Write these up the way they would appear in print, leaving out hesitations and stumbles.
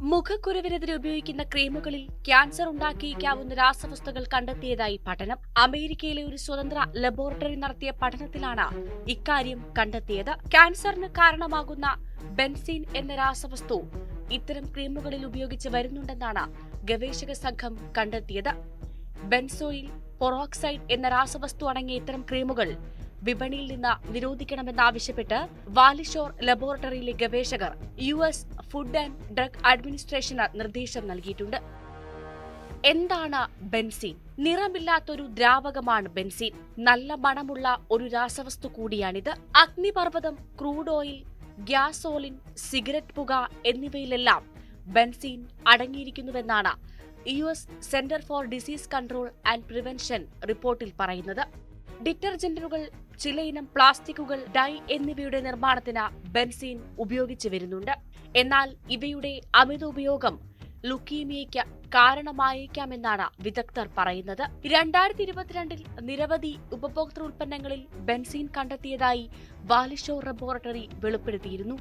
മുഖക്കുരുവിനെതിരെ ഉപയോഗിക്കുന്ന ക്രീമുകളിൽ ക്യാൻസർ ഉണ്ടാക്കിയേക്കാവുന്ന രാസവസ്തുക്കൾ കണ്ടെത്തിയതായി പഠനം. അമേരിക്കയിലെ ഒരു സ്വതന്ത്ര ലബോറട്ടറി നടത്തിയ പഠനത്തിലാണ് ഇക്കാര്യം കണ്ടെത്തിയത്. ക്യാൻസറിന് കാരണമാകുന്ന ബെൻസീൻ എന്ന രാസവസ്തു ഇത്തരം ക്രീമുകളിൽ ഉപയോഗിച്ച് വരുന്നുണ്ടെന്നാണ് ഗവേഷക സംഘം കണ്ടെത്തിയത്. ബെൻസോയിൽ പെറോക്സൈഡ് എന്ന രാസവസ്തു അടങ്ങിയ ഇത്തരം ക്രീമുകൾ വിപണിയിൽ നിന്ന് നിരോധിക്കണമെന്നാവശ്യപ്പെട്ട് വാലിഷോർ ലബോറട്ടറിയിലെ ഗവേഷകർ US ഫുഡ് ആൻഡ് ഡ്രഗ് അഡ്മിനിസ്ട്രേഷന് നിർദ്ദേശം നൽകിയിട്ടുണ്ട്. എന്താണ് ബെൻസീൻ? നിറമില്ലാത്തൊരു ദ്രാവകമാണ് ബെൻസീൻ. നല്ല മണമുള്ള ഒരു രാസവസ്തു കൂടിയാണിത്. അഗ്നിപർവ്വതം, ക്രൂഡ് ഓയിൽ, ഗ്യാസോലിൻ, സിഗരറ്റ് പുക എന്നിവയിലെല്ലാം ബെൻസീൻ അടങ്ങിയിരിക്കുന്നുവെന്നാണ് US Center for Disease Control and Prevention റിപ്പോർട്ടിൽ പറയുന്നത്. ഡിറ്റർജന്റുകൾ, ചിലയിനം പ്ലാസ്റ്റിക്കുകൾ, ഡൈ എന്നിവയുടെ നിർമ്മാണത്തിന് ബെൻസീൻ ഉപയോഗിച്ചു വരുന്നുണ്ട്. എന്നാൽ ഇവയുടെ അമിത ഉപയോഗം ലുക്കീമിയയ്ക്ക് കാരണമായേക്കാമെന്നാണ് വിദഗ്ധർ പറയുന്നത്. 2022 നിരവധി ഉപഭോക്തൃ ഉൽപ്പന്നങ്ങളിൽ ബെൻസീൻ കണ്ടെത്തിയതായി വാലിഷോർ ലബോറട്ടറി വെളിപ്പെടുത്തിയിരുന്നു.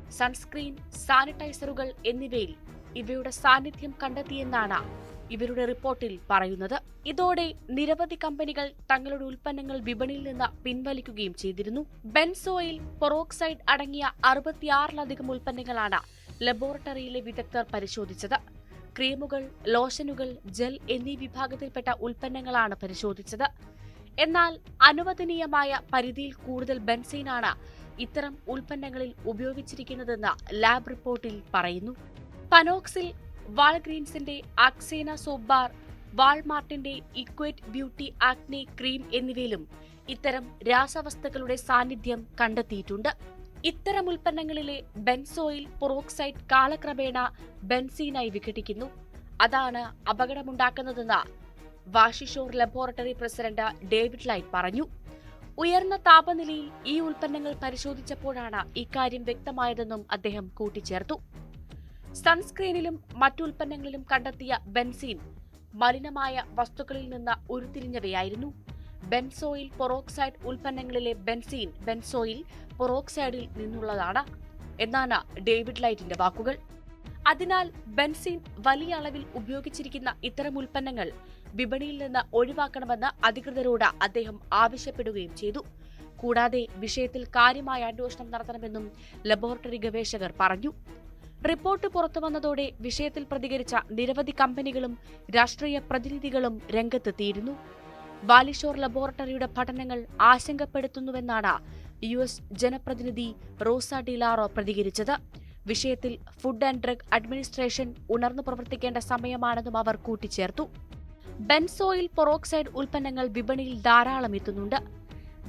സൺസ്ക്രീൻ, സാനിറ്റൈസറുകൾ എന്നിവയിൽ ഇവയുടെ സാന്നിധ്യം കണ്ടെത്തിയെന്നാണ് ഇവരുടെ റിപ്പോർട്ടിൽ പറയുന്നത്. ഇതോടെ നിരവധി കമ്പനികൾ തങ്ങളുടെ ഉൽപ്പന്നങ്ങൾ വിപണിയിൽ നിന്ന് പിൻവലിക്കുകയും ചെയ്തിരുന്നു. ബെൻസോയിൽ പെറോക്സൈഡ് അടങ്ങിയ 66ലധികം ഉൽപ്പന്നങ്ങളാണ് ലബോറട്ടറിയിലെ വിദഗ്ധർ പരിശോധിച്ചത്. ക്രീമുകൾ, ലോഷനുകൾ, ജെൽ എന്നീ വിഭാഗത്തിൽപ്പെട്ട ഉൽപ്പന്നങ്ങളാണ് പരിശോധിച്ചത്. എന്നാൽ അനുവദനീയമായ പരിധിയിൽ കൂടുതൽ ബെൻസീനാണ് ഇത്തരം ഉൽപ്പന്നങ്ങളിൽ ഉപയോഗിച്ചിരിക്കുന്നതെന്ന് ലാബ് റിപ്പോർട്ടിൽ പറയുന്നു. പനോക്സിൽ, വാൾഗ്രീൻസിന്റെ ആക്സേന സോപ്പ് ബാർ, വാൾമാർട്ടിന്റെ ഇക്വേറ്റ് ബ്യൂട്ടി ആക്നെ ക്രീം എന്നിവയിലും ഇത്തരം രാസവസ്തുക്കളുടെ സാന്നിധ്യം കണ്ടെത്തിയിട്ടുണ്ട്. ഇത്തരം ഉൽപ്പന്നങ്ങളിലെ ബെൻസോയിൽ പെറോക്സൈഡ് കാലക്രമേണ ബെൻസീനായി വിഘടിക്കുന്നു. അതാണ് അപകടമുണ്ടാക്കുന്നതെന്ന് വാഷിഷോർ ലബോറട്ടറി പ്രസിഡന്റ് ഡേവിഡ് ലൈറ്റ് പറഞ്ഞു. ഉയർന്ന താപനിലയിൽ ഈ ഉൽപ്പന്നങ്ങൾ പരിശോധിച്ചപ്പോഴാണ് ഇക്കാര്യം വ്യക്തമായതെന്നും അദ്ദേഹം കൂട്ടിച്ചേർത്തു. സൺസ്ക്രീനിലും മറ്റുൽപ്പന്നങ്ങളിലും കണ്ടെത്തിയ ബെൻസീൻ മലിനമായ വസ്തുക്കളിൽ നിന്ന് ഉരുത്തിരിഞ്ഞവയായിരുന്നു. ബെൻസോയിൽ പെറോക്സൈഡ് ഉൽപ്പന്നങ്ങളിലെ ബെൻസീൻ ബെൻസോയിൽ പെറോക്സൈഡിൽ നിന്നുള്ളതാണ് എന്നാണ് ഡേവിഡ് ലൈറ്റിന്റെ വാക്കുകൾ. അതിനാൽ ബെൻസീൻ വലിയ അളവിൽ ഉപയോഗിച്ചിരിക്കുന്ന ഇത്തരം ഉൽപ്പന്നങ്ങൾ വിപണിയിൽ നിന്ന് ഒഴിവാക്കണമെന്ന് അധികൃതരോട് അദ്ദേഹം ആവശ്യപ്പെടുകയും ചെയ്തു. കൂടാതെ വിഷയത്തിൽ കാര്യമായ അന്വേഷണം നടത്തണമെന്നും ലബോറട്ടറി ഗവേഷകർ പറഞ്ഞു. റിപ്പോർട്ട് പുറത്തുവന്നതോടെ വിഷയത്തിൽ പ്രതികരിച്ച നിരവധി കമ്പനികളും രാഷ്ട്രീയ പ്രതിനിധികളും രംഗത്തെത്തിയിരുന്നു. വാലിഷോർ ലബോറട്ടറിയുടെ പഠനങ്ങൾ ആശങ്കപ്പെടുത്തുന്നുവെന്നാണ് US ജനപ്രതിനിധി റോസ ഡിലാറോ പ്രതികരിച്ചത്. വിഷയത്തിൽ ഫുഡ് ആൻഡ് ഡ്രഗ് അഡ്മിനിസ്ട്രേഷൻ ഉണർന്നു പ്രവർത്തിക്കേണ്ട സമയമാണെന്നും അവർ കൂട്ടിച്ചേർത്തു. ബെൻസോയിൽ പെറോക്സൈഡ് ഉൽപ്പന്നങ്ങൾ വിപണിയിൽ ധാരാളം എത്തുന്നുണ്ട്.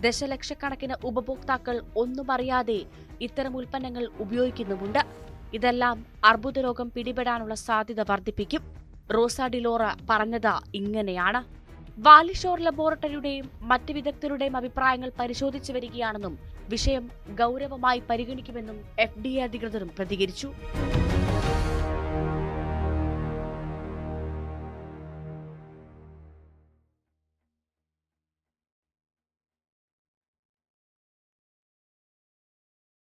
ദശലക്ഷക്കണക്കിന് ഉപഭോക്താക്കൾ ഒന്നും അറിയാതെ ഇത്തരം ഉൽപ്പന്നങ്ങൾ ഉപയോഗിക്കുന്നുമുണ്ട്. ഇതെല്ലാം അർബുദരോഗം പിടിപെടാനുള്ള സാധ്യത വർദ്ധിപ്പിക്കും. റോസ ഡിലോറ പറഞ്ഞത് ഇങ്ങനെയാണ്. വാലിഷോർ ലബോറട്ടറിയുടെയും മറ്റ് വിദഗ്ധരുടെയും അഭിപ്രായങ്ങൾ പരിശോധിച്ചു വരികയാണെന്നും വിഷയം ഗൗരവമായി പരിഗണിക്കുമെന്നും FDA അധികൃതരും പ്രതികരിച്ചു.